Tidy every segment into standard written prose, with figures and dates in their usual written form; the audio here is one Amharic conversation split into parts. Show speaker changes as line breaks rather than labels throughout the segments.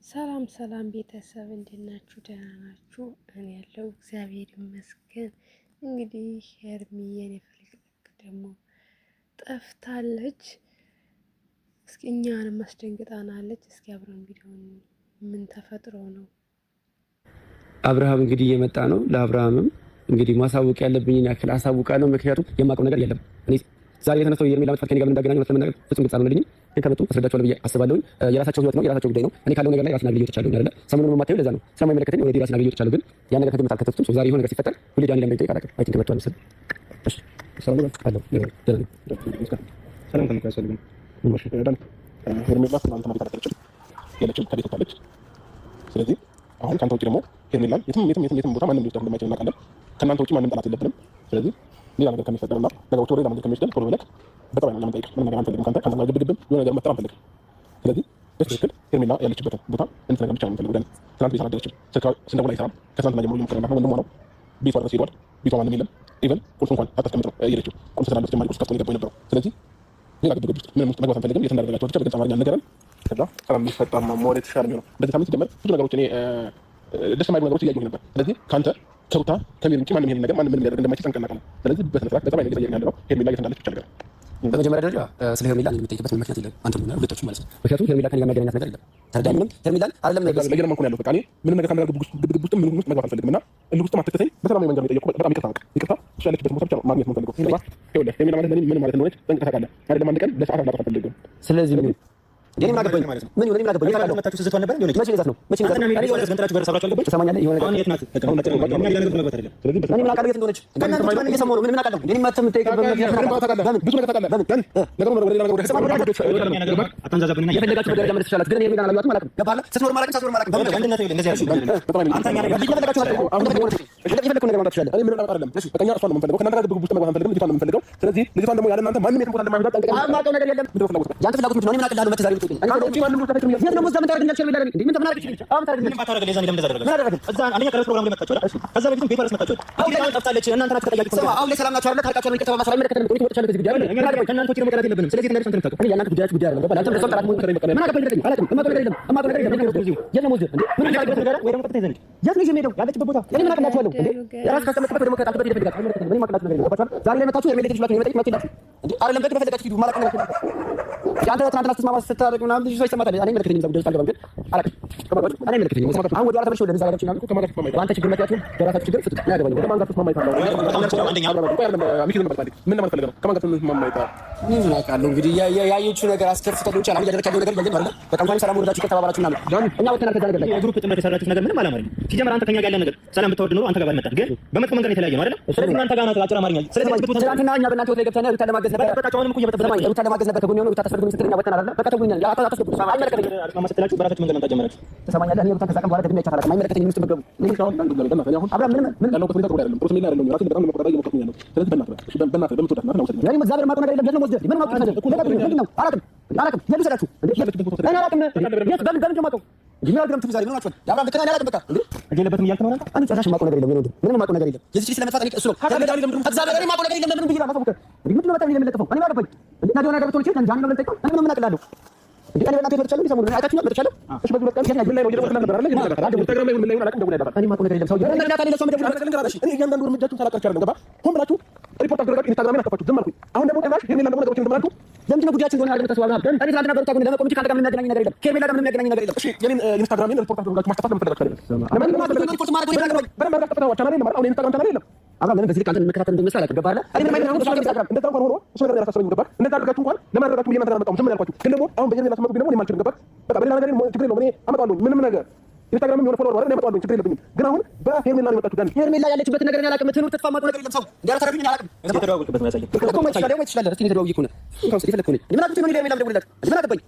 ሰላም ሰላም ቤተሰብ እንዴት ናችሁ? ደህና ናችሁ? እኔ ያለው እግዚአብሔር ይመስገን። እንግዲህ ሄርሚ የኔ ፍልቅልቅ ደግሞ ጠፍታለች። እስኪ እኛንም አስደንግጣናለች። እስኪ አብረን ቪዲዮን ምን ተፈጥሮ ነው?
አብርሃም እንግዲህ እየመጣ ነው። ለአብርሃምም እንግዲህ ማሳወቅ ያለብኝን ያክል አሳውቃለሁ። ምክንያቱም የማውቀው ነገር የለም። እኔ ዛሬ የተነሳው የሄርሜላ መጥፋት ከኔ ጋር ምን እንዳገናኘ ለመናገር ፍጹም ግልጽ አልሆነልኝም። ግን ከመጡ አስረዳቸዋለሁ ብዬ አስባለሁ። የራሳቸው ህይወት ነው፣ የራሳቸው ጉዳይ ነው። እኔ ካለው ነገር ላይ ራስና ግልጽ ወጥቻለሁ አይደለ? ሰሞኑን የማታየው ለዛ ነው። ስለማይመለከተኝ ወደ ራስና ግልጽ ወጥቻለሁ። ግን ያን ነገር ከግምት አልከተትኩም። ዛሬ የሆነ ነገር ሲፈጠር ሁሌ ዳኒ ለምን እንደሚጠይቅ አላውቅም። አይ ቲንክ መጥቷል መሰለኝ። እሺ ሰላም ነው አለው ደህና ነው። ሰላም ተንከ ሰላም ነው። እሺ ዳኒ ሄርሜላ እናንተ ማለት አላጠረችም ያለችም ከቤት ወጣለች። ስለዚህ አሁን ካንተ ውጪ ደግሞ ሄርሜላን የትም ቦታ ማንም ሊወጣ እንደማይችል እናውቃለን። ከእናንተ ውጪ ማንም ጠላት የለብንም። ስለዚህ ሌላ ነገር ከሚፈጠርና ነገሮች ወደ ሌላ መንገድ ከሚወስደን ቶሎ ብለህ በጠባይ ነው የምንጠይቅህ። ምንም ነገር አንፈልግም ካንተ ግብግብም የሆነ ነገር መፍጠር አንፈልግም። ስለዚህ በትክክል ሄርሜላ ያለችበትን ቦታ እንድትነግረን ብቻ ነው የምንፈልገው። ደህና ትናንት ቤት አላደረችም። ስልኳ ስንደውል አይሰራም። ከትናንትና ጀምሮ እየሞከረን ነው። ወንድሟ ነው ቤቷ ድረስ ሄዷል። ቤቷ ማንም የለም። ኢቨን ቁልፍ እንኳን አታስቀምጥ ነው የሄደችው። ቁልፍ ስላለ ተጨማሪ ቁልፍ ከፍቶ ነው የገባው የነበረው። ስለዚህ ሌላ ግብግብ ውስጥ ምንም ውስጥ መግባት አንፈልግም። የት እንዳደረጋቸው ብቻ በግልጽ አማርኛ ነገረን። ከዛ ሰላም ሊፈጠር ነው ሞዴል ተሻለ ነው። እንደዚህ ሳምንት ሲጀመር ብዙ ነገሮች እኔ ደስ የማይሉ ነገሮች እያየሁ ነበር። ስለዚህ ካንተ ከሩታ ከሚል ውጪ ማንም ይሄን ነገር ማንም ምንም ሊያደርግ እንደማይችል ጠንቅቀን እናውቃለን። ስለዚህ በስነ ስርዓት በጠባይ ነው እየጠየቅን ያለነው። ሄርሜላ የት እንዳለች ብቻ ነገር በመጀመሪያ ደረጃ ስለ ሄርሜላ የምትጠይቅበት ምክንያት የለም። አንተም ሆነ ሁለታችሁም ማለት ነው። ምክንያቱም ሄርሜላ ከእኔ ጋር የሚያገናኛት ነገር የለም። ተረዳኝ። ምንም ሄርሜላን አይደለም ለየለም እንኳን ያለው በቃ እኔ ምንም ነገር ካንተ ጋር ግብግብ ውስጥ ምንም ውስጥ መግባት አልፈልግም እና እልህ ውስጥ አትከተኝ። በሰላማዊ መንገድ ነው የጠየኩህ። በጣም ይቅርታ እሱ ያለችበት ቦታ ብቻ ነው ማግኘት የምፈልገው። ይኸውልህ ሄርሜላ ማለት ለእኔ ምን ማለት እንደሆነች ጠንቅቀህ ታውቃለህ አይደለም? አንድ ቀን ለሰዓት እንዳጠፋ አልፈልግም። ስለዚህ ምን የኔ ምን አገባኝ ማለት ነው? ምን ይሆነ ምን አገባኝ? ታውቃለህ መጣችሁ ስትዘቱ ነበር እንዴ? መቼ ይዛት ነው? መቼ ይዛት ነው? እኔ ወደ ገንጥራችሁ በረሰራችሁ አልገባኝ። ትሰማኛለህ? ይሆነ ነገር የት ናት? አሁን ነገር ነው እኛ ነገር መግባት አይደለም። ስለዚህ እኔ ምን አውቃለሁ የት እንደሆነች? ከእናንተ ምን እየሰማሁ ነው? ምን አውቃለሁ? እኔ ማተም የምትጠይቅበት ምክንያት ታውቃለህ? ብዙ ነገር ታውቃለህ። ለምን ነገሩ ነው ወደ ሌላ ነገር ወደ ሰማሁ አታንዛዛብንና የፈለጋችሁ ደረጃ መድረስ ትችላላችሁ። ግን ሄርሜላን አላየኋትም አላውቅም። ገባህ? ስትኖር ማለቅ ሳትኖር ማለቅ በእንደነተ ይኸውልህ እንደዚህ ያልኩህ አንተ እኛ ነገር እየፈለጋችሁ አሁን የፈለግኩት ነገር ማምጣት ትችላለህ። እኔ ምን አይደለም። እሺ በቃ እኛ እሷን ነው የምንፈልገው። ከእናንተ ጋር ግብግብ ውስጥ መግባት አንፈልግም። ልጅቷን ነው የምንፈልገው። ስለዚህ ልጅቷን ደግሞ ያለ እናንተ ማንም የትም ቦታ እንደማይወጣ ጠንቅቀህ የማውቀው ነገር የለም። ምንድን ነው ፍላጎት? ያንተ ፍላጎት ምንድን ነው? እኔ ምን አውቅልሃለሁ? መተህ ዛሬ ብትጠይቀኝ እኔ ማንም ቦታ ተከትሎ የት ነው እዛ ምን ታደርግልኛል? ሄርሜላ እንዴ ምን ተምናለች? አሁን ታደርግልኝ ምን ባታደርግልኝ የዛኔ ለምን እንደዛ አደረገ? እዛ አንደኛ ቀረጥ ፕሮግራም ላይ መጣችሁ አይደል? ከዛ በፊትም ቤቷ ድረስ መጣችሁ። አሁን ላይ ጠፍታለች። እናንተ ናችሁ ተጠያቂ። ሰማ አሁን ላይ ሰላም ናችሁ አይደል? ታርቃችሁ ነው ከተባባሰ ላይ መለከተን ነው ወጥቻለሁ። ከዚህ ጉዳይ አይደል? ከእናንተ ወጪ ነው መቀራት የለብንም። ስለዚህ እንደዚህ እንትን ታውቁ እኔ ያናንተ ጉዳያችሁ ጉዳይ አይደለም። ገባህ? አንተ እንደዛ ጠራት ምን ከረኝ በቀለ ምን አገባኝ? ነገር አላውቅም። እማውቀው ነገር የለም። እማውቀው ነገር የለም። የለም ወዝድ እንዴ ምን ያደርጋል ነገር ወይ ደግሞ ቀጥታ ይዘንድ ያት ነው የሚሄደው ያለችበት ቦታ እኔ ምን አውቅላችኋለሁ እንዴ? የራስ ካስተመጥበት ደግሞ ከታልበት ይፈልጋል። ምን የማውቅላችሁ ነገር የለም። ገባችሁ? ዛሬ ላይ መጣችሁ ሄርሜላ ልጅ ብላችሁ ነው የመጣችሁ መጥላችሁ እንዴ? አይደለም በቃ በፈለጋችሁ ሂዱ። ማለቅ ነገር ያንተ ትናንትና ስትስማማ ስታደርግ ምናምን ብዙ ሰው ይሰማታል። እኔ መልክተኝ ነው ጉዳይ ግን አላውቅም። እኔ መልክተኝ ነው አሁን ወደ ኋላ ተመልሼ ወደ ዛሬ ነው ከማለት ነው። አንተ ችግር መጣችሁ በራሳችሁ ችግር ፍቱ። እኔ አገባኝ ከማን ጋር ተስማማኝ ታለው አንደኛ ሚኪን ነው ማለት ምን ማለት ፈልገው ከማን ጋር ተስማማኝ ታ ምን አውቃለሁ። እንግዲህ ያየችው ነገር አስከፍቷል ይችላል። አሁን ያደረክ ያለው ነገር ያየን አይደል? በጣም እንኳን ሰላም ወርዳችሁ ከተባባላችሁ ምናምን እኛ ወጥተናል። ከዛ ነገር ላይ የግሩፕ ጥምረት የሰራችሁት ነገር ምንም አላማረኝ። ሲጀመር አንተ ከኛ ጋር ያለ ነገር ሰላም ብትወርድ ኖሮ አንተ ጋር ባልመጣን፣ ግን በመጥፎ መንገድ የተለያየ ነው አይደል? ስለዚህ እናንተ ጋር ነው አጭር አማርኛ። ስለዚህ ትናንትና እኛ በእናንተ ወጥ ላይ ገብተናል። ሩታ ለማገዝ ነበር። በቃ አሁንም እኮ እየበጠበጠ ሩታ ለማገዝ ነበር። ከጎን የሆነ ሩታ ተስፈልጉኝ ስትለኛ ወጥተናል አይደል? በቃ ተጉኛል። ያ አታስገቡ አይመለከተኝም። አስማማስተላችሁ በራሳችሁ መንገድ መምጣት ጀመራችሁ። ትሰማኛለህ? እኔ ሩታ ከዛ ቀን በኋላ ደግሜ አይቻታለሁ። አይመለከተኝም። ውስጥ መገቡ እኔ አሁን አብራም ምን ያለው ኮስሜታ ጉዳይ አይደለም። ኮስሜታ አይደለም። ራሴን በጣም ለመቆጣጠር እየሞከርኩኝ ነው። ስለዚህ በእናትህ በምትወዳት ማለት ነው ወሰደኝ። እኔ እግዚአብሔር ማቆ ነገር የለም። ለምን ወሰደኝ? ምን ማቆ ነገር እኮ ለምን ነው? አላውቅም የት ሰዳችሁ እንዴ? እኔ አላውቅም። የት በምን ጀማቀው እንዴ? ምን አድርገም ትዛሬ ምን ሆናችሁ? ያብራም ልክ ነህ። እኔ አላውቅም። በቃ እንዴ እየለበትም እያልክ ነው አንተ? እኔ ጭራሽ ማቆ ነገር የለም። ምንም ማቆ ነገር የለም። የዚህ ስለመጣ እኔ እሱ ነው እግዚአብሔር ማቆ ነገር የለም። ምንም ብዬ ማሳወቅ እንዴ ምንድን ነው መጣ ለምን ለጥፈው? እኔ ማረፈኝ እንዴ ታዲያ ነገር ብትሆን ይችላል ጃን ነው ለጠይቀው እኔ ምን አውቃለሁ? እንዴ እኔ በእናትህ ፈርቻለሁ። ቢሰሙ ነው አይታችሁ መጥቻለሁ። እሺ በዚህ በቃ ምን ላይ ነው እየደወልኩ ነበር አይደል? ኢንስታግራም ላይ ምን ላይ ነው አላውቅም። ደውል ያዳፋ እኔ ማቆ ነገር የለም። ሰው ያለ ነገር ታዲያ ለሰው መደወል ነገር እኔ እያንዳንዱ እርምጃችሁን ሳላውቃችሁ አይደለም። ገባ ሆን ብላችሁ ሪፖርት አድርጋችሁ ኢንስታግራም ላይ አጠፋችሁ። ዝም አልኩኝ። አሁን ደግሞ ጭራሽ ሄርሜላ ደግሞ ነገሮችን እንደማልኩ ለምንድን ነው ጉዳያችን እንደሆነ አይደለም ተስዋል ማለት እኔ ትናንትና ነገሮች አሁን ለመቆም እንጂ ካንተ ጋር ምን የሚያገናኝ ነገር የለም። ሄርሜላ ጋር ምን የሚያገናኝ ነገር የለም። እሺ የኔን ኢንስታግራምን ሪፖርት አድርጋችሁ ማስተፋት ለምትፈልጋችሁ አይደለም። ለምን ሪፖርት ማድረግ ነው? በደንብ አድርጋችሁ ቻናሌ ነው ማለት አሁን ኢንስታግራም ቻናሌ የለም። አብራ ለምን በዚህ ቃንተን መከታተል እንደምመስል አላውቅም። ገባህ አይደል? እኔ ምን ማለት ነው? እንደዛ እንኳን ሆኖ እሱ ነገር ያሳሰበኝ ገባህ? እንደዛ አድርጋችሁ እንኳን ለማድረጋችሁ ምን ያመጣው ዝም ያልኳችሁ ግን ደግሞ አሁን በየኔ ላስመጡ ደግሞ እኔ ማልችልም። ገባህ? በቃ በሌላ ነገር ችግር የለውም። እኔ አመጣዋለሁ ምንም ነገር ኢንስታግራምም የሆነ ፎሎወር ማለት አመጣዋለሁ ችግር የለብኝም። ግን አሁን በሄርሜላ ነው የመጣችሁ። ዳኒ ሄርሜላ ያለችበት ነገር እኔ አላውቅም። ትኑር ትጥፋ ማቆ ነገር የለም። ሰው እንዲያረታረብኝ እኔ አላውቅም። ተደዋወልኩበት ነው ያሳየኝ እኮ ማለት ይችላል። ይችላል እስቲ ተደዋውይ እኮ ነው እንኳን ስለዚህ ፈለኩኝ እኔ ምን አጥቼ ነው ሄርሜላ ደውልላት ምን አገባኝ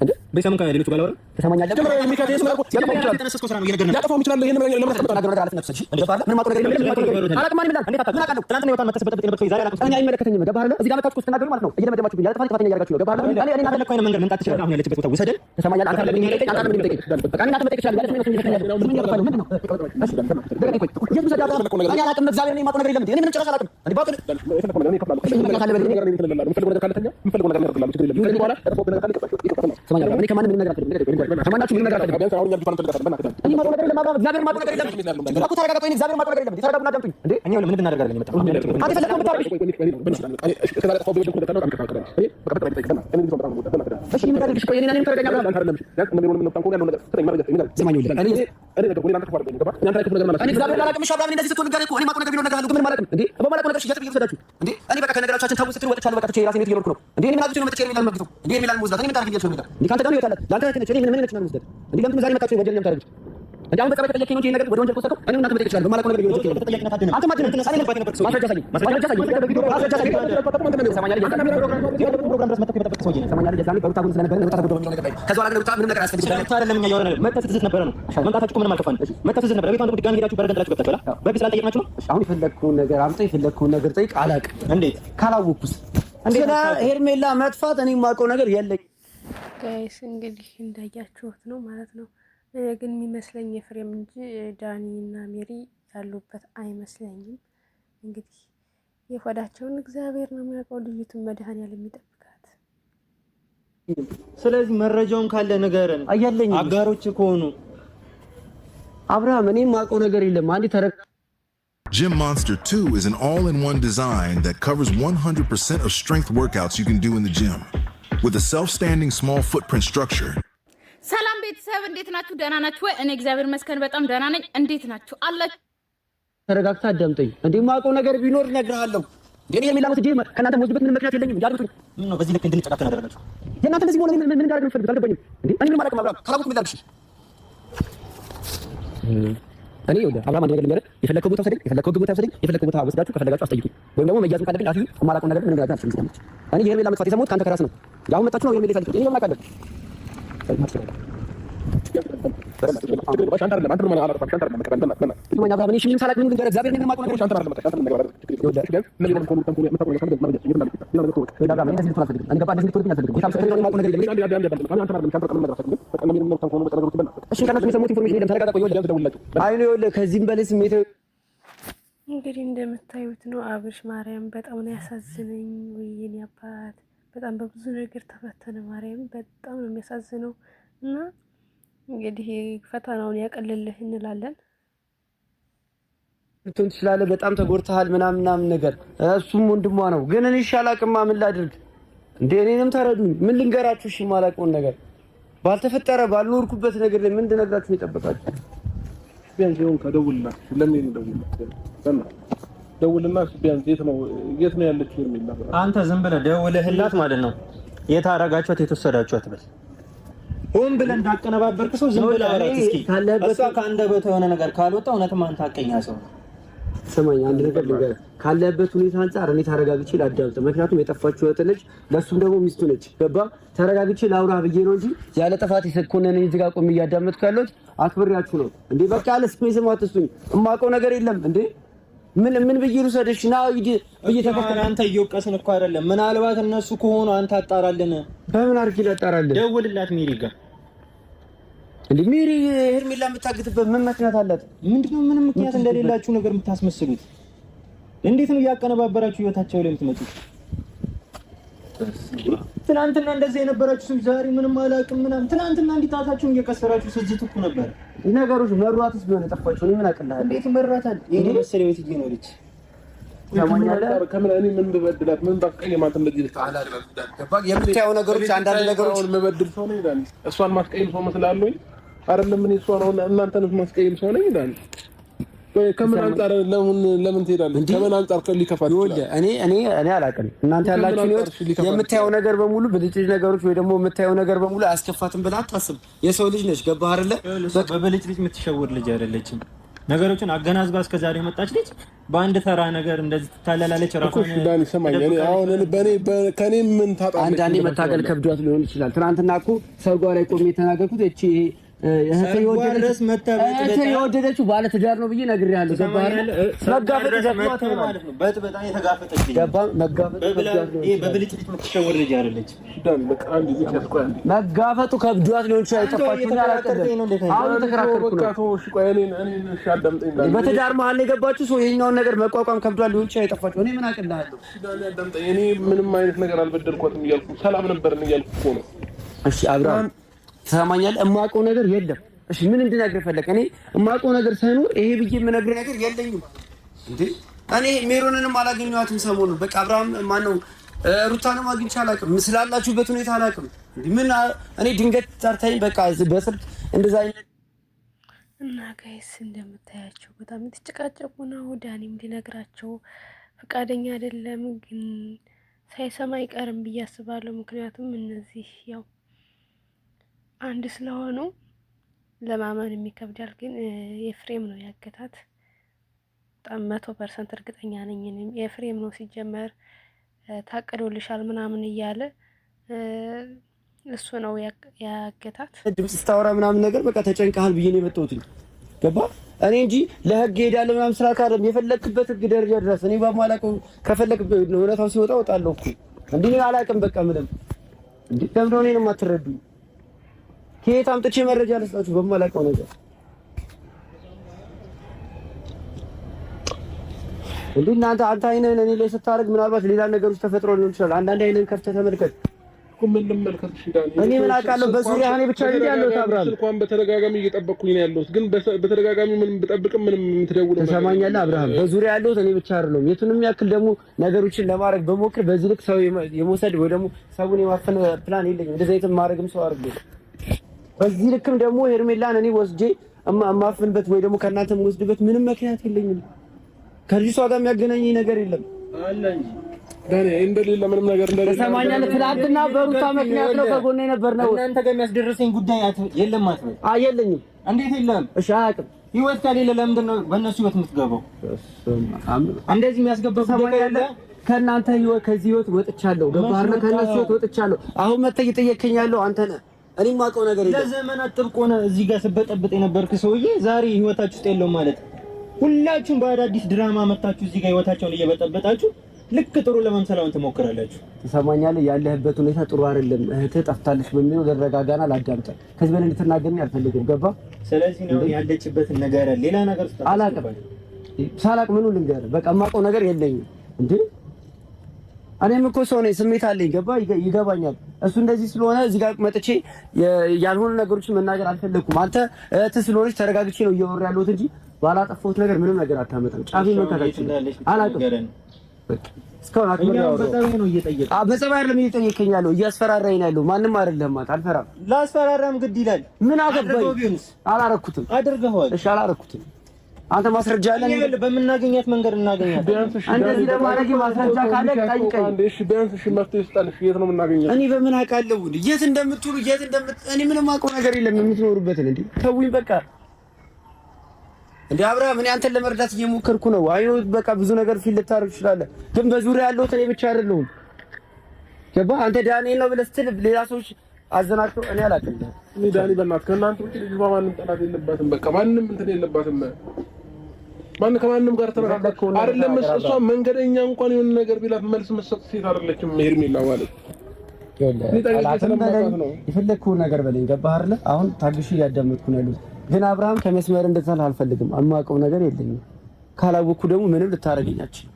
እንዴ? በሰሙን ካለ ሌሎቹ ባላወራ ተሰማኛለህ። ደግሞ የሚካቴስ ማለት ያለው ተነስቶ ስራ ነው እየነገርኩህ ያጠፋው ይችላል። ይሄን ነገር ለምን ተቀጣ ነገር አለፍ ነፍሰሽ እንደባለ ምን ማቆ ነገር የለም። አላውቅም ማን ይላል እንዴ? ታውቃለህ ምን አውቃለሁ? ትናንትና ይወጣል መተሰበተበት የነበረው ዛሬ አላውቅም። እኔ አይመለከተኝም። ገባህ አይደል? እዚህ ጋር መጣችሁ ስትናገሩ ማለት ነው እየደመደማችሁ ያለ ጥፋተኛ እያደረጋችሁ ነው። ገባህ አይደል? እኔ እናንተ ለኮ አይነ መንገድ መምጣት ትችላለህ። አሁን ያለችበት ቦታ ውሰደን ተሰማኛለህ። አንተ ለምን ይሄን አንተ ለምን ይጠይቅ በቃ እኔ እናንተ መጠየቅ ይችላል። ያለ ምን ይፈልጋል? ምን ይፈልጋል? ምንድን ነው? እሺ ደግ ቆይ የት ሰዳዳ እኔ አላውቅም። እግዚአብሔር እኔ ማቆ ነገር የለም። እኔ ምን ጭራሽ አላውቅም። እንዴ ባቆ የፈለከው ነገር እኔ ከፍላለሁ። ምን ካለ በለኝ ነገር የለም። ምን ፈልገው ነገር ካለ ተኛ ምን ፈልገው ነገር ያደርግላል። ችግር የለም። ከዚህ በኋላ ተፈወቅ ነገር ካለ ይቀጥላል። ተሰማኛለህ እኔ ከማንም ምንም ነገር አልፈልግም። ከማናችሁ ምንም ነገር አልፈልግም። አሁን ያልኩት አንተ ነገር በእናትህ እኔ ማውቀው ነገር የለም። እግዚአብሔር ማውቀው ነገር የለም። እኮ ተረጋጋ። ቆይ እግዚአብሔር ማውቀው ነገር የለም። ተረጋጉና አዳምጡኝ እንዴ። እኛ ምን እንድናደርግ አይደለም የመጣው። አንተ ፈለከው ብታርግ እሺ ምን ታደርግሽ? ቆይ እኔና እኔም ተረጋጋ። እኔ እግዚአብሔር ላላቅም እሺ አብርሃም እንደዚህ ስትሆን ንገረኝ እኮ እኔ ማውቀው ነገር ቢኖር እነግርሃለሁ። ግን ምን ማለት ነው እንዴ? በማላውቀው ነገር እየተብዬ ወሰዳችሁ እንዴ? እኔ በቃ ከነገራቻችን ታውስ ስትሉ ወጥቻለሁ። በቃ ተቼ ራሴን ቤት እየኖርኩ ነው እንዴ? እኔ ምን አድርጌ ነው መጥቼ የሚላል መግቱ እንዴ? የሚላል ሙዝላት እኔ ምን ታርግ ይችላል ነገር እንዴ? ካንተ ጋር ነው ይወጣል። ላንተ ነች እኔ ምን ነች ነው ሙዝላት እንዴ? ለምን ዛሬ መጣችሁ ወጀል ለምን ታርጉት እንዴ? አሁን በቀበሌ ተጠየቀኝ ነው እንጂ ነገር ወደ ወንጀል ቆሰቀው እኔ እናንተ መጠየቅ ይችላል። በማላውቀው ነገር ቢሆን ይችላል። ተጠያቂነት አድነህ አንተ ማድነህ ተነሳ እኔ ነበር ሰው ማስረጃ ሳይኝ ማስረጃ ሳይኝ ሰማኛል ፕሮግራም ድረስ መጥተህ የጠበቅህ ሰውዬ ሰማኛል። የዛኔ በሩታ ጉን ስለነበረ ነው ታደርገው በሚለው ነገር ላይ ከዛ በኋላ ግን ምንም ነገር አያስፈልግም። ብቻ አይደለም እኛ ያወራን መጥተህ ስትዝት ነበረ ነው መምጣታችሁ እኮ ምንም አልከፋንም። መጥተህ ስትዝት ነበረ። ቤት አንዱ ድጋሚ ሄዳችሁ በረገን ጥላችሁ ገብታችኋል። በግልጽ ስላልጠየቅናችሁ ነው። አሁን የፈለግከውን ነገር አምጣ፣ የፈለግከውን ነገር ጠይቅ። አላውቅም እንዴት ካላወኩስ ስለ ሄርሜላ መጥፋት እኔ የማውቀው ነገር የለኝም።
ጋይስ እንግዲህ እንዳያችሁት ነው ማለት ነው። ግን የሚመስለኝ የፍሬም እንጂ ዳኒ እና ሜሪ ያሉበት አይመስለኝም። እንግዲህ የሆዳቸውን እግዚአብሔር ነው የሚያውቀው። ልዩቱን መድኃኒዓለም የሚጠብቃት።
ስለዚህ መረጃውን ካለ ንገረን።
አያለኝ
አጋሮች ከሆኑ
አብርሃም እኔ የማውቀው ነገር የለም። አንዴ ተረጋ።
Gym Monster 2 is an all-in-one design that covers 100% of strength workouts you can do in the gym with a self-standing small footprint structure.
ሰላም ቤተሰብ እንዴት ናችሁ? ደህና ናችሁ ወይ? እኔ እግዚአብሔር ይመስገን በጣም ደህና ነኝ። እንዴት ናችሁ አላችሁ?
ተረጋግታ አዳምጠኝ። እንዴ የማውቀው ነገር ቢኖር እነግርሃለሁ። እኔ የሚላመት ዲም ከእናንተ ወጅበት ምንም ምክንያት የለኝም። ያሉት
ምን ነው በዚህ ልክ እንድንጨቃጨቅ አደረጋችሁ?
የእናንተ እንደዚህ ሆነ ምን እንዳደረግ ነው ፈልጉት አልገባኝም። እንዴ እኔ ምን ማለት ነው? ካላውቁት ምን ላድርግሽ? እኔ ወደ አብርሃም አንድ ነገር ልንገርህ። የፈለከው ቦታ ወሰደኝ፣ የፈለከው ቦታ ወሰደኝ፣ የፈለከው ቦታ ወስዳችሁ ከፈለጋችሁ አስጠይቁኝ። ወይም ደግሞ መያዙን ካለብኝ አትዩ። የማላውቀው ነገር ምንም ነገር አልፈልግም። እኔ የሄርሜላ መጥፋት የሰማሁት ካንተ ከራስ ነው። ያው መጣችሁ ነው የሄርሜላ ፈልግ እኔ ምን አውቃለሁ?
እንግዲህ እንደምታዩት ነው። አብርሽ ማርያም በጣም ነው ያሳዝነኝ። ወይኔ አባት በጣም በብዙ ነገር ተፈተነ። ማርያም በጣም ነው የሚያሳዝነው እና እንግዲህ ፈተናውን ያቀልልህ እንላለን።
ልትሆን ትችላለህ። በጣም ተጎድተሃል ምናምን ነገር እሱም ወንድሟ ነው። ግን እኔ አላቅማ ምን ላድርግ እንዴ? እኔንም ተረዱኝ። ምን ልንገራችሁ? እሺ የማላውቀውን ነገር ባልተፈጠረ ባልኖርኩበት ነገር ላይ ምን እንደነግራችሁ የጠበቃችሁ?
ቢያንስ ይሁን ከደውልና ለምን ደውልና ቢያንስ የት ነው ያለችው የሚል
አንተ ዝም ብለህ ደውለህላት ማለት ነው የት አደረጋችኋት የተወሰዳችኋት በል ሆን ብለህ እንዳቀነባበርክ ሰው ዝም ብለህ አራት እስኪ እሷ ከአንደበቷ የሆነ ነገር ካልወጣ እውነትም አንተ አቀኛ ሰው
ሰማኝ። አንድ ነገር ልንገርህ፣ ካለበት ሁኔታ አንፃር እኔ ተረጋግቼ ላዳምጥ። ምክንያቱም የጠፋችው እህት ነች፣ ለሱም ደግሞ ሚስቱ ነች። ገባ? ተረጋግቼ ላውራ ብዬ ነው እንጂ ያለ ጥፋት የሰኮነን እዚህ ጋር ቆሜ እያዳመጥኩ ያለሁት አክብሬያችሁ ነው እንዴ። በቃ ያለ ስፔስም አትስጡኝ። የማውቀው ነገር የለም እንዴ። ምን ብዬ ልውሰድሽ? ና ብዬ ተፈከረ።
አንተ እየወቀስን እኮ አይደለም። ምናልባት እነሱ ከሆኑ አንተ አጣራልን።
በምን አድርጌ ላጣራልን?
ደውልላት ሜሪ ጋር
እንዴ። ሜሪ ሄርሜላ የምታግትበት ምን ምክንያት አላት?
ምንድነው? ምንም ምክንያት እንደሌላችሁ ነገር የምታስመስሉት? እንዴት ነው እያቀነባበራችሁ ህይወታቸው ላይ የምትመጡት? ትናንትና እንደዚህ የነበራችሁ ሰው ዛሬ ምንም አላውቅም ምናምን። ትናንትና እንዲታታችሁን እየቀሰራችሁ ስትዝቱ እኮ ነበር።
ነገሮች መሯትስ ቢሆን የጠፋችሁ እኔ ምን አውቅልሃለሁ?
እንዴት መራታል? ይሄ መሰለ ቤት እየኖረች
ከምን እኔ ምን በበድላት ምን ባስቀየማት እንደዚህ ታላላ
የምታየው ነገሮች አንዳንድ ነገሮች
መበድል ሰው ነኝ ይላል። እሷን ማስቀየም ሰው መስላለኝ አይደለም። ምን እሷ ነው እናንተን ማስቀየም ሰው ነኝ ይላል። ከምን አንፃር ለምን ትሄዳለህ? ከምን አንፃር ከሊከፋት ይችላል?
እኔ አላውቅም። እናንተ ያላችሁ ነው የምታየው ነገር በሙሉ ብልጭልጭ ነገሮች ወይ ደግሞ የምታየው ነገር በሙሉ አያስከፋትም ብለህ አታስብ። የሰው ልጅ ነች። ገባህ አይደለ?
በብልጭልጭ የምትሸወድ ልጅ አይደለችም። ነገሮችን አገናዝባ እስከዛሬ የመጣች ልጅ በአንድ ተራ ነገር እንደዚህ ትታለላለች። ራሷን
ዳኒ ሰማኝ። እኔ አሁን ከኔ ምን ታጣለች?
አንዳንዴ መታገል ከብዷት ሊሆን ይችላል። ትናንትና እኮ ሰው ጋር ላይ ቆሜ የተናገርኩት እቺ የወደደችው ባለ ትዳር ነው ብዬ ነግሬሃለሁ። ገባህ አይደል? መጋፈጥ ዘግቷት ማለት ነው። በጣም የተጋፈጠች
በብልጭልጭ የምትሸወድ ልጅ አይደለች።
መጋፈጡ ከብዷት ሊሆን ይችላል። የጠፋችው አሁን ተከራከርኩ ነው። በትዳር መሀል የገባችው ሰው ይሄኛውን ነገር መቋቋም ከብዷት ሊሆን ይችላል። የጠፋችው እኔ ምን አውቅልሃለሁ?
እኔ ምንም አይነት ነገር አልበደልኳትም እያልኩ ሰላም ነበርን እያልኩ እኮ ነው።
እሺ አብርሃም ትሰማኛለህ? እማውቀው ነገር የለም። እሺ ምን እንድነግርህ ፈለክ? እኔ እማውቀው ነገር ሳይኖር ይሄ ብዬ የምነግርህ ነገር የለኝም እንዴ። እኔ ሜሮንንም አላገኘኋትም ሰሞኑን። በቃ አብርሃም ማነው ሩታንም አግኝቼ አላውቅም። ስላላችሁበት ሁኔታ አላውቅም። ምን እኔ ድንገት ጠርታኝ በቃ በስልክ እንደዛ አይነት
እና ጋይስ እንደምታያቸው በጣም የተጨቃጨቁ ነው። ዳኒም ሊነግራቸው ፈቃደኛ አይደለም፣ ግን ሳይሰማ አይቀርም ብዬ አስባለሁ። ምክንያቱም እነዚህ ያው አንድ ስለሆኑ ለማመን የሚከብዳል። ግን ኤፍሬም ነው ያገታት። በጣም 100% እርግጠኛ ነኝ። ኤፍሬም ነው ሲጀመር ታቅዶልሻል ምናምን እያለ እሱ ነው ያገታት።
ድምጽ ስታወራ ምናምን ነገር በቃ ተጨንቀሃል ብዬ ነው የመጣሁት። ገባ እኔ እንጂ ለህግ ሄዳለሁ ምናምን ስራ ካለም የፈለክበት ህግ ደረጃ ድረስ እኔ በማላውቀው ከፈለክ እውነታው ሲወጣ እወጣለሁ እኮ እንዴ አላውቅም። በቃ ምንም እንዴ ለምን ነው እኔን የማትረዱኝ? ከየት አምጥቼ መረጃ ልስጣችሁ በማላውቀው ነገር? እንዴ እናንተ አንተ አይነን እኔ ላይ ስታደርግ ምናልባት ሌላ ነገሮች ተፈጥሮ ሊሆን ይችላል። አንዳንድ አይነን ከፍተህ ተመልከት።
ምን ልመልከት ይችላል?
እኔ ምን አውቃለሁ? በዙሪያ እኔ ብቻ ነኝ ያለሁት። አብርሃም
እንኳን በተደጋጋሚ እየጠበቅኩኝ ነው ያለሁት፣ ግን በተደጋጋሚ ምንም ብጠብቅም ምንም የምትደውለው
ተሰማኛለህ? አብርሃም በዙሪያ ያለሁት እኔ ብቻ አይደለሁም። የቱንም ያክል ደግሞ ነገሮችን ለማድረግ በሞክር በዚህ ልክ ሰው የመውሰድ ወይ ደግሞ ሰውን የማፈን ፕላን የለኝም። እንደዚህ አይነት ማድረግም ሰው አይደለም። በዚህ ልክም ደግሞ ሄርሜላን እኔ ወስጄ እማፍንበት ወይ ደግሞ ከእናንተ የምወስድበት ምንም ምክንያት የለኝም። ከልጅቷ ጋር የሚያገናኘኝ ነገር የለም አለ እንጂ
ዳኒ እንደሌለ ምንም ነገር እንደሌለ
ተሰማኛለህ? ትናንትና በሩታ ምክንያት ነው ከጎኔ ነበር ነው።
እናንተ ጋር የሚያስደርሰኝ ጉዳይ የለም ማለት ነው?
የለኝም።
እንዴት የለም?
እሺ አያውቅም።
ህይወት ከሌለ ለምንድን ነው በእነሱ ህይወት የምትገባው? እንደዚህ የሚያስገባ ጉዳይ ካለ
ከእናንተ ህይወት ከዚህ ህይወት ወጥቻለሁ። ገባህ? ከእነሱ ህይወት ወጥቻለሁ። አሁን መተህ እየጠየከኝ ያለው አንተ ነህ። እኔ የማውቀው ነገር የለም።
ለዘመናት ጥብቅ ሆነ እዚህ ጋር ስበጠብጥ የነበርክ ሰውዬ ዛሬ ህይወታችሁ ውስጥ የለውም ማለት ሁላችሁም በአዳዲስ ድራማ መታችሁ እዚህ ጋር ህይወታቸውን እየበጠበጣችሁ ልክ ጥሩ ለመምሰላውን ትሞክራላችሁ።
ትሰማኛለህ? ያለህበት ሁኔታ ጥሩ አይደለም። እህትህ ጠፍታለች በሚለው ልረጋጋና ላዳምጥ። ከዚህ በላይ እንድትናገረኝ አልፈልግም። ገባ?
ስለዚህ ነው ያለችበትን ነገር ሌላ ነገር
አላውቅም። ሳላውቅ ምኑን ልንገርህ? በቃ የማውቀው ነገር የለኝም እንዴ። እኔም እኮ ሰው ነኝ፣ ስሜት አለኝ። ገባ? ይገባኛል። እሱ እንደዚህ ስለሆነ እዚህ ጋር መጥቼ ያልሆኑ ነገሮችን መናገር አልፈለኩም። አንተ እህትህ ስለሆነች ተረጋግቼ ነው እያወራ ያለሁት እንጂ ባላጠፋሁት ነገር ምንም ነገር አታመጣም። ጫፊ መከታችን አላውቅም። እስካሁን
በጸባይ ነው እየጠየቀ
በጸባይ አይደለም እየጠየቀኝ ያለው፣ እያስፈራራኝ ነው ያለው። ማንም አይደለም ማለት አልፈራም።
ላስፈራራም ግድ ይላል።
ምን አገባኝ? አላረኩትም።
አድርገዋል።
እሺ አላረኩትም። አንተ ማስረጃ አለ?
በምናገኛት መንገድ እናገኛት።
እንደዚህ ለማድረግ ማስረጃ ካለ ጠይቀኝ።
እሺ ቢያንስ እሺ መፍትሄ ስጣልሽ። የት ነው የምናገኛት?
እኔ በምን አውቃለሁ? የት እንደምትውሉ እኔ ምንም አውቀው ነገር የለም። የምትኖሩበትን እንዴ ተውኝ በቃ። እንዴ አብርሃም እኔ አንተን ለመርዳት እየሞከርኩ ነው። አይኖ በቃ ብዙ ነገር ፊል ልታረግ ትችላለህ፣ ግን በዙሪያ ያለሁት እኔ ብቻ አይደለሁም። ገባህ? አንተ ዳንኤል ነው ብለህ ስትል ሌላ ሰዎች አዘናቸው። እኔ አላውቅም።
እኔ ዳኒ በእናትህ ከእናንተ ውጪ ልጅ ማንም ጠላት የለባትም። በቃ ማንም እንትን የለባትም። ማን ከማንም ጋር ተነካከው አይደለም። እሷ መንገደኛ እንኳን የሆነ ነገር ቢላት መልስ መስጠት ሴት አይደለችም። ሄርሜላ ማለት
የፈለግከውን ነገር በለኝ። ገባህ አይደለ? አሁን ታግሼ እያዳመጥኩ ነው ያሉት። ግን አብርሃም ከመስመር እንድትል አልፈልግም። የማውቀው ነገር የለኝም። ካላወቅኩ ደግሞ ምንም ልታረገኝ አትችልም።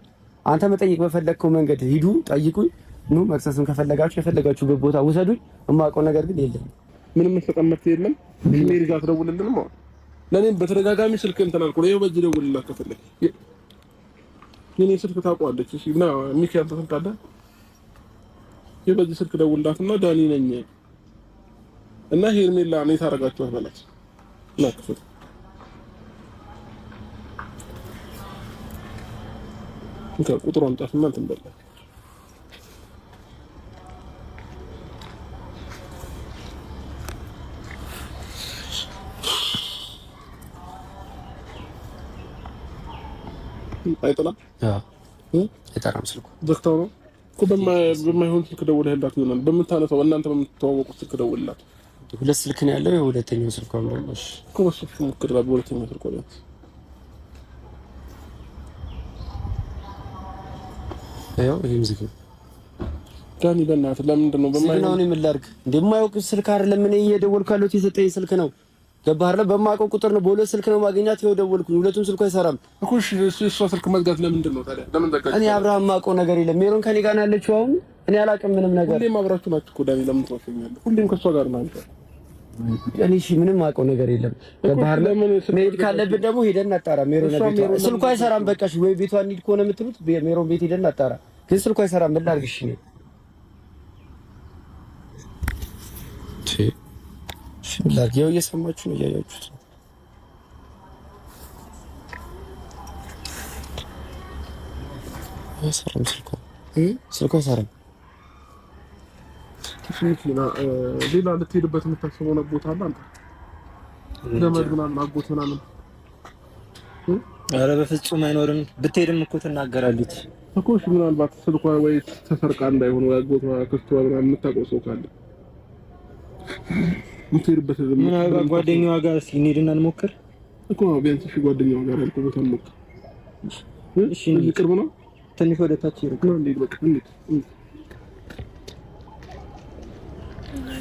አንተ መጠየቅ በፈለግከው መንገድ ሂዱ፣ ጠይቁኝ። ኑ መክሰስም ከፈለጋችሁ የፈለጋችሁበት ቦታ ውሰዱኝ። የማውቀው ነገር ግን የለኝም።
ምንም መስተቀመጥ የለም። ሜሪ ጋር ትደውልልንም አሁን ለኔም በተደጋጋሚ ስልክ እንትን አልኩ። ይኸው በዚህ ደውልላት ከፈለክ የኔ ስልክ ታውቀዋለች። እሺ እና ሚካኤል ስልክ አለ። ይኸው በዚህ ስልክ ደውልላትና ዳኒ ነኝ እና ሄርሜላ እኔ ታረጋችኋት በላት ናክፈት ቁጥሩን ጣፍና እንትን በላ አይጠላም።
አይጠራም ስልኩ
ዘግተው ነው እኮ በማይሆን ስልክ ደውለህላት ይሆናል። በምታነሳው እናንተ በምትተዋወቁት ስልክ ደውልላት።
ሁለት ስልክ ነው ያለው። የሁለተኛው ስልክ ነው እሺ
እኮ በስልክ ሞክር። በሁለተኛው ስልክ ነው
ይሄም ዝግ ነው።
ዳኒ በእናትህ ለምንድን ነው
በማይሆን ነው የምላርክ? እንደማያውቅ ስልክ አይደለም እኔ እየደወልኩ ያለሁት የሰጠኝ ስልክ ነው። ገባህ አይደል? በማውቀው ቁጥር ነው በሁለት ስልክ ነው ማግኛት። ይኸው ደወልኩኝ። ሁለቱም ስልኩ አይሰራም
እኮ። እሺ ስልክ መዝጋት ለምንድን ነው ታዲያ? ለምን ዘጋች?
እኔ አብርሃም የማውቀው ነገር የለም። ሜሮን ከኔ ጋር ነው ያለችው። አሁን እኔ አላውቅም ምንም ነገር።
ሁሌም አብራችሁ ናችሁ እኮ ዳኒ። ለምን ትወሽኛለህ? ሁሌም ከሷ ጋር ናችሁ።
እኔ እሺ ምንም አውቀው ነገር የለም። ባህር መሄድ ካለብን ደግሞ ሄደን እናጣራ። ሜሮን ስልኳ አይሰራም። በቃ እሺ ወይ ቤቷ እንሂድ ከሆነ የምትሉት ሜሮን ቤት ሄደን እናጣራ። ግን ስልኳ አይሰራም። ምን ላድርግ? እሺ ምን ላድርግ? ያው እየሰማችሁ ነው፣ እያያችሁት ነው። አይሰራም ስልኳ አይሰራም።
ሌላ ልትሄድበት የምታስበው ቦታ አለ አንተ? ዘመድ ምናምን አጎት ምናምን?
ኧረ በፍጹም አይኖርም። ብትሄድም እኮ ትናገራለች
እኮ። እሺ ምናልባት ስልኳ ወይ ተሰርቃ እንዳይሆን ወይ አጎቷ ክርስቷ ምናምን የምታውቀው ሰው ካለ የምትሄድበት
ምናልባት ጓደኛዋ ጋር እስኪ እንሂድና እንሞክር
እኮ። ቢያንስ እሺ ጓደኛዋ ጋር ያልኩህ ቦታ እንሞክር። እሺ ቅርብ ነው፣
ትንሽ ወደ ታች ይርቃል።
እንሂድ በቃ እንሂድ።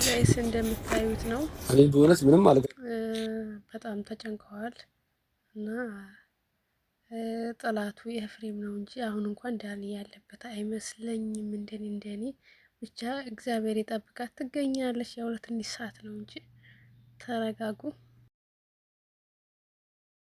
ጋይስ እንደምታዩት ነው።
እኔ በእውነት ምንም ማለት
በጣም ተጨንቀዋል እና ጠላቱ ኤፍሬም ነው እንጂ አሁን እንኳን ዳኒ ያለበት አይመስለኝም። እንደኔ ብቻ እግዚአብሔር ይጠብቃት። ትገኛለች። ያው ለትንሽ ሰዓት ነው እንጂ ተረጋጉ።